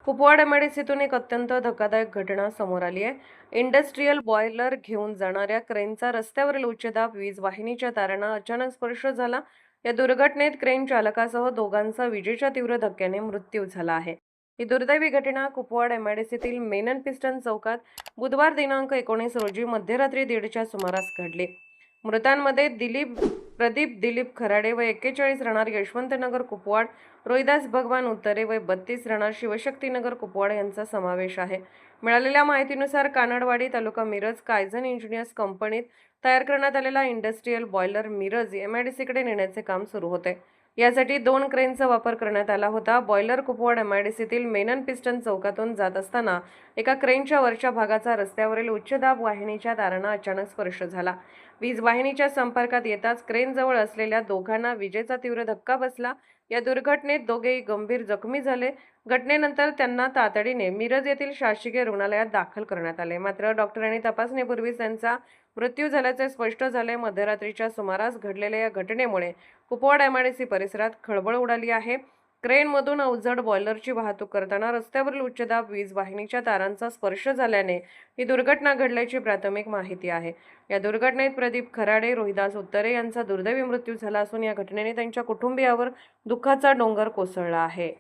कुपवाड एमआयडीसीतून एक अत्यंत धक्कादायक घटना समोर आली आहे. इंडस्ट्रियल बॉयलर घेऊन जाणाऱ्या क्रेनचा रस्त्यावरील उच्चदाब वीज वाहिनीच्या तारांना अचानक स्पर्श झाला. या दुर्घटनेत क्रेन चालकासह दोघांचा विजेच्या तीव्र धक्क्याने मृत्यू झाला आहे. ही दुर्दैवी घटना कुपवाड एमआयडीसीतील मेनन पिस्टन चौकात बुधवार दिनांक 19 रोजी मध्यरात्री 1:30च्या सुमारास घडली. मृतांमध्ये प्रदीप दिलीप खराडे व 41 राहणार यशवंतनगर कुपवाड, रोहिदास भगवान उत्तरे व 32 राहणार शिवशक्तीनगर कुपवाड यांचा समावेश आहे. मिळालेल्या माहितीनुसार कानडवाडी तालुका मिरज कायझन इंजिनियर्स कंपनीत तयार करण्यात आलेला इंडस्ट्रियल बॉयलर मिरज एमआयडीसीकडे नेण्याचे काम सुरू होते. यासाठी 2 क्रेनचा वापर करण्यात आला होता. बॉयलर कुपवाड एमआयडीसीतील मेनन पिस्टन चौकातून जात असताना एका क्रेनच्या वरच्या भागाचा रस्त्यावरील उच्चदाब वाहिनीच्या तारांना अचानक स्पर्श झाला. वीज वाहिनीच्या संपर्कात येताच क्रेनजवळ असलेल्या दोघांना विजेचा तीव्र धक्का बसला. या दुर्घटनेत दोघेही गंभीर जखमी झाले. घटनेनंतर त्यांना तातडीने मिरज येथील शासकीय रुग्णालयात दाखल करण्यात आले. मात्र डॉक्टरांनी तपासणीपूर्वीच त्यांचा मृत्यू झाल्याचे स्पष्ट झाले. मध्यरात्रीच्या सुमारास घडलेल्या या घटनेमुळे कुपवाड एमआयडीसी परिसरात खळबळ उडाली आहे. क्रेनमधून अवजड बॉयलरची वाहतूक करताना रस्त्यावरील उच्चदाब वीज वाहिनीच्या तारांचा स्पर्श झाल्याने ही दुर्घटना घडल्याची प्राथमिक माहिती आहे. या दुर्घटनेत प्रदीप खराडे, रोहिदास उत्तरे यांचा दुर्दैवी मृत्यू झाला असून या घटनेने त्यांच्या कुटुंबियावर दुःखाचा डोंगर कोसळला आहे.